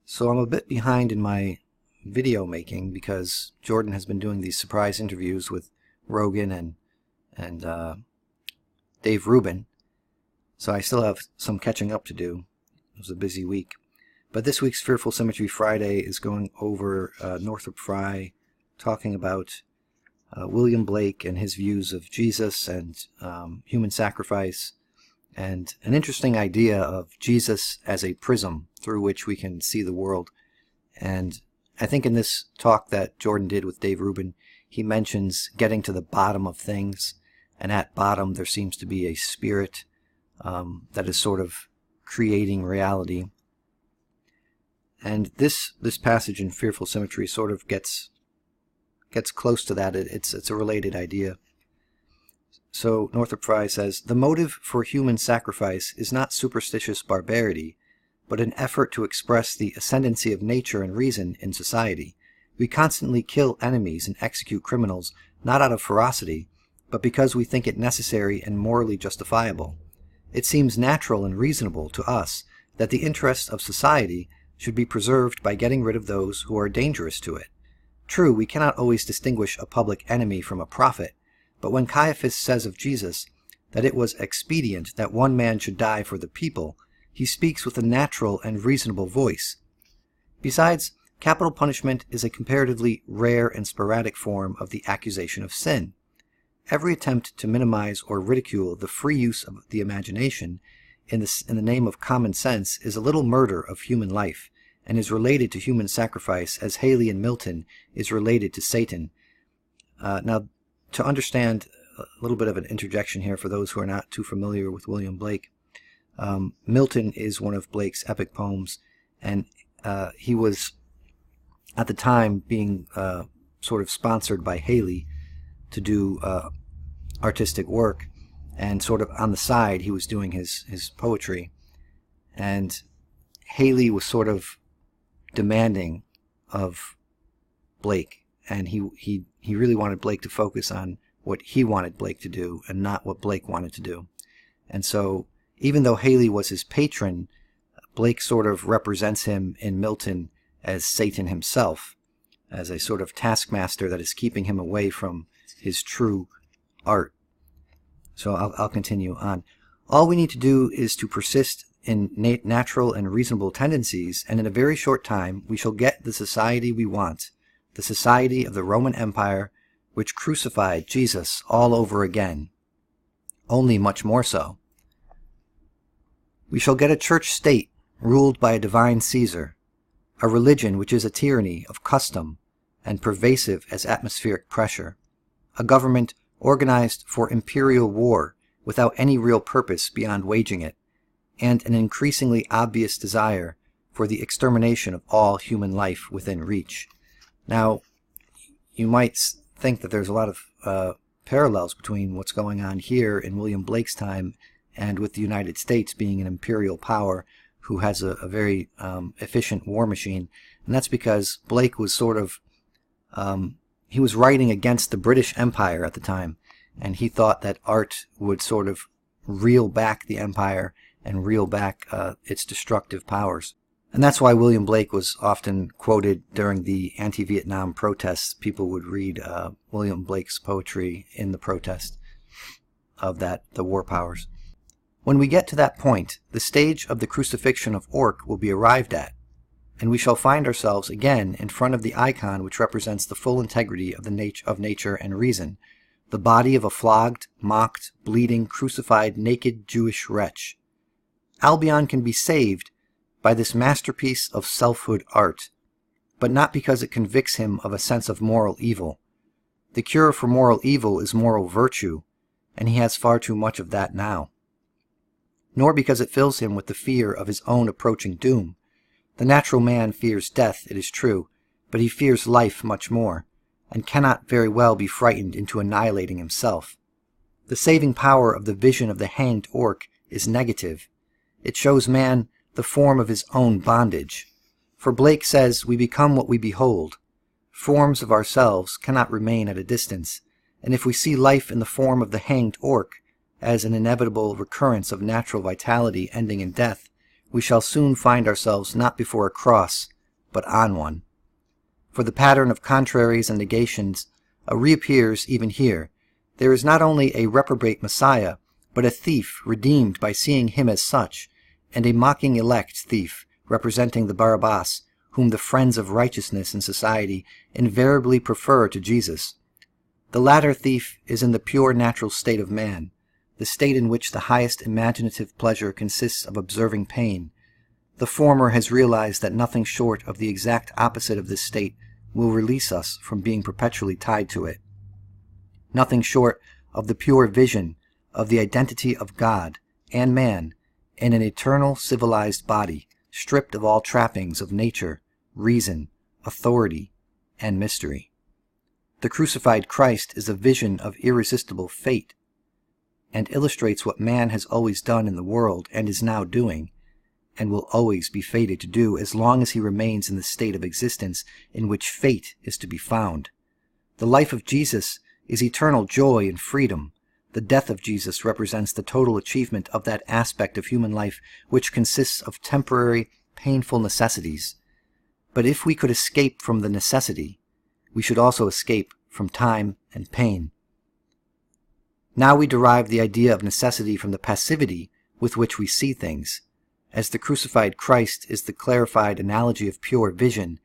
So I'm a bit behind in my video making because Jordan has been doing these surprise interviews with Rogan and Dave Rubin. So I still have some catching up to do. It was a busy week. But this week's Fearful Symmetry Friday is going over Northrop Frye, talking about William Blake and his views of Jesus and human sacrifice, and an interesting idea of Jesus as a prism through which we can see the world. And I think in this talk that Jordan did with Dave Rubin, he mentions getting to the bottom of things, and at bottom there seems to be a spirit that is sort of creating reality. And this passage in Fearful Symmetry sort of gets close to that. It's a related idea. So Northrop Frye says, "The motive for human sacrifice is not superstitious barbarity, but an effort to express the ascendancy of nature and reason in society. We constantly kill enemies and execute criminals, not out of ferocity, but because we think it necessary and morally justifiable. It seems natural and reasonable to us that the interests of society should be preserved by getting rid of those who are dangerous to it. True, we cannot always distinguish a public enemy from a prophet, but when Caiaphas says of Jesus that it was expedient that one man should die for the people, he speaks with a natural and reasonable voice. Besides, capital punishment is a comparatively rare and sporadic form of the accusation of sin. Every attempt to minimize or ridicule the free use of the imagination in the name of common sense is a little murder of human life, and is related to human sacrifice as Haley and Milton is related to Satan." Now, to understand a little bit of an interjection here for those who are not too familiar with William Blake, Milton is one of Blake's epic poems, and he was at the time being sort of sponsored by Haley to do artistic work, and sort of on the side he was doing his poetry, and Haley was sort of demanding of Blake, and he really wanted Blake to focus on what he wanted Blake to do and not what Blake wanted to do. And so even though Haley was his patron, Blake sort of represents him in Milton as Satan himself, as a sort of taskmaster that is keeping him away from his true art. So I'll continue on. "All we need to do is to persist in natural and reasonable tendencies, and in a very short time we shall get the society we want, the society of the Roman Empire, which crucified Jesus all over again, only much more so. We shall get a church-state ruled by a divine Caesar, a religion which is a tyranny of custom and pervasive as atmospheric pressure, a government organized for imperial war without any real purpose beyond waging it, and an increasingly obvious desire for the extermination of all human life within reach." Now, you might think that there's a lot of parallels between what's going on here in William Blake's time and with the United States being an imperial power who has a very efficient war machine. And that's because Blake was sort of, he was writing against the British Empire at the time, and he thought that art would sort of reel back the empire and reel back its destructive powers. And that's why William Blake was often quoted during the anti-Vietnam protests. People would read William Blake's poetry in the protest of the war powers. "When we get to that point, the stage of the crucifixion of Orc will be arrived at, and we shall find ourselves again in front of the icon which represents the full integrity of nature and reason, the body of a flogged, mocked, bleeding, crucified, naked Jewish wretch. Albion can be saved by this masterpiece of selfhood art, but not because it convicts him of a sense of moral evil. The cure for moral evil is moral virtue, and he has far too much of that now. Nor because it fills him with the fear of his own approaching doom. The natural man fears death, it is true, but he fears life much more, and cannot very well be frightened into annihilating himself. The saving power of the vision of the hanged Orc is negative. It shows man the form of his own bondage. For Blake says we become what we behold. Forms of ourselves cannot remain at a distance, and if we see life in the form of the hanged Orc as an inevitable recurrence of natural vitality ending in death, we shall soon find ourselves not before a cross, but on one. For the pattern of contraries and negations reappears even here. There is not only a reprobate Messiah, but a thief redeemed by seeing him as such, and a mocking elect thief representing the Barabbas, whom the friends of righteousness in society invariably prefer to Jesus. The latter thief is in the pure natural state of man, the state in which the highest imaginative pleasure consists of observing pain. The former has realized that nothing short of the exact opposite of this state will release us from being perpetually tied to it. Nothing short of the pure vision of the identity of God and man in an eternal civilized body, stripped of all trappings of nature, reason, authority, and mystery. The crucified Christ is a vision of irresistible fate, and illustrates what man has always done in the world and is now doing, and will always be fated to do as long as he remains in the state of existence in which fate is to be found. The life of Jesus is eternal joy and freedom. The death of Jesus represents the total achievement of that aspect of human life which consists of temporary, painful necessities. But if we could escape from the necessity, we should also escape from time and pain. Now we derive the idea of necessity from the passivity with which we see things. As the crucified Christ is the clarified analogy of pure vision,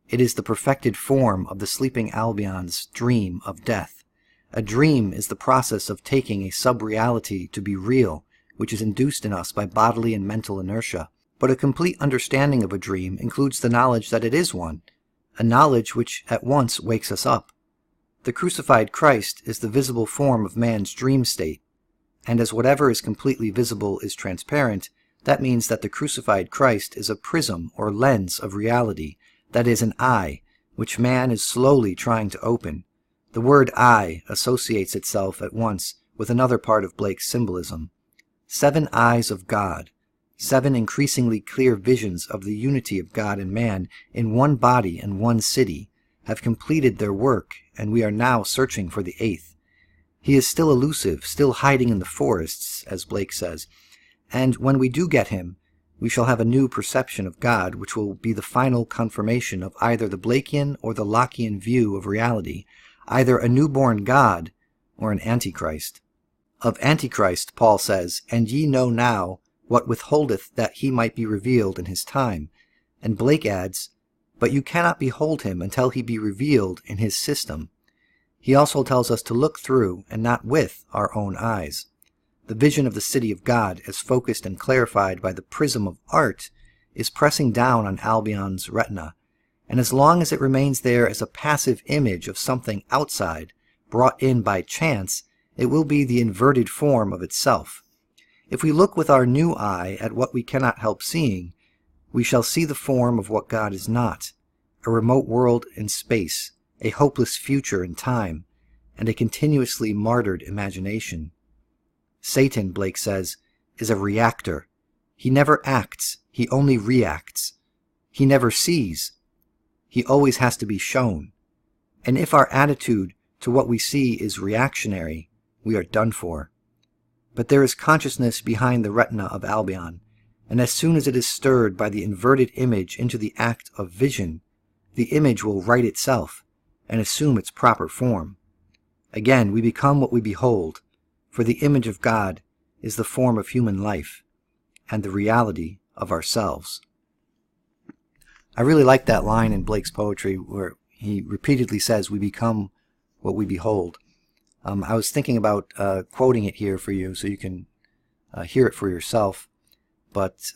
it is the perfected form of the sleeping Albion's dream of death. A dream is the process of taking a sub-reality to be real, which is induced in us by bodily and mental inertia. But a complete understanding of a dream includes the knowledge that it is one, a knowledge which at once wakes us up. The crucified Christ is the visible form of man's dream state, and as whatever is completely visible is transparent, that means that the crucified Christ is a prism or lens of reality, that is, an eye, which man is slowly trying to open. The word eye associates itself at once with another part of Blake's symbolism. 7 eyes of God, 7 increasingly clear visions of the unity of God and man in one body and one city, have completed their work, and we are now searching for the 8th. He is still elusive, still hiding in the forests, as Blake says, and when we do get him, we shall have a new perception of God, which will be the final confirmation of either the Blakean or the Lockean view of reality, either a newborn God or an Antichrist. Of Antichrist, Paul says, "And ye know now what withholdeth that he might be revealed in his time." And Blake adds, "But you cannot behold him until he be revealed in his system." He also tells us to look through and not with our own eyes. The vision of the city of God, as focused and clarified by the prism of art, is pressing down on Albion's retina, and as long as it remains there as a passive image of something outside, brought in by chance, it will be the inverted form of itself. If we look with our new eye at what we cannot help seeing, we shall see the form of what God is not, a remote world in space, a hopeless future in time, and a continuously martyred imagination. Satan, Blake says, is a reactor. He never acts, he only reacts. He never sees. He always has to be shown. And if our attitude to what we see is reactionary, we are done for. But there is consciousness behind the retina of Albion, and as soon as it is stirred by the inverted image into the act of vision, the image will right itself and assume its proper form. Again, we become what we behold, for the image of God is the form of human life and the reality of ourselves. I really like that line in Blake's poetry where he repeatedly says we become what we behold. I was thinking about quoting it here for you so you can hear it for yourself, but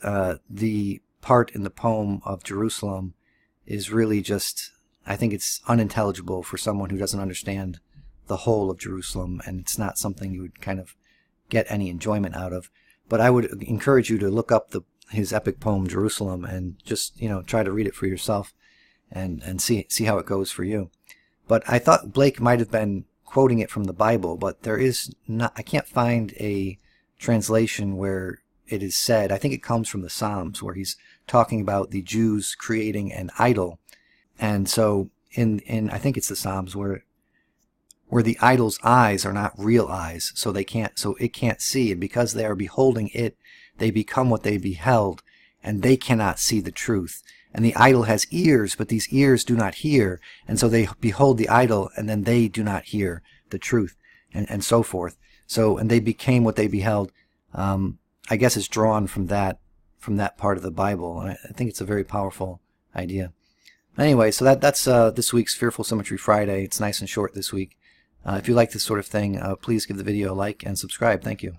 the part in the poem of Jerusalem is really just, I think it's unintelligible for someone who doesn't understand the whole of Jerusalem, and it's not something you would kind of get any enjoyment out of. But I would encourage you to look up his epic poem Jerusalem and just, try to read it for yourself and see how it goes for you. But I thought Blake might have been quoting it from the Bible, but there is not, I can't find a translation where it is said. I think it comes from the Psalms, where he's talking about the Jews creating an idol. And so in I think it's the Psalms where the idol's eyes are not real eyes, so it can't see, and because they are beholding it, they become what they beheld, and they cannot see the truth. And the idol has ears, but these ears do not hear. And so they behold the idol, and then they do not hear the truth, and so forth. So, and they became what they beheld. I guess it's drawn from that part of the Bible. And I think it's a very powerful idea. Anyway, so that's this week's Fearful Symmetry Friday. It's nice and short this week. If you like this sort of thing, please give the video a like and subscribe. Thank you.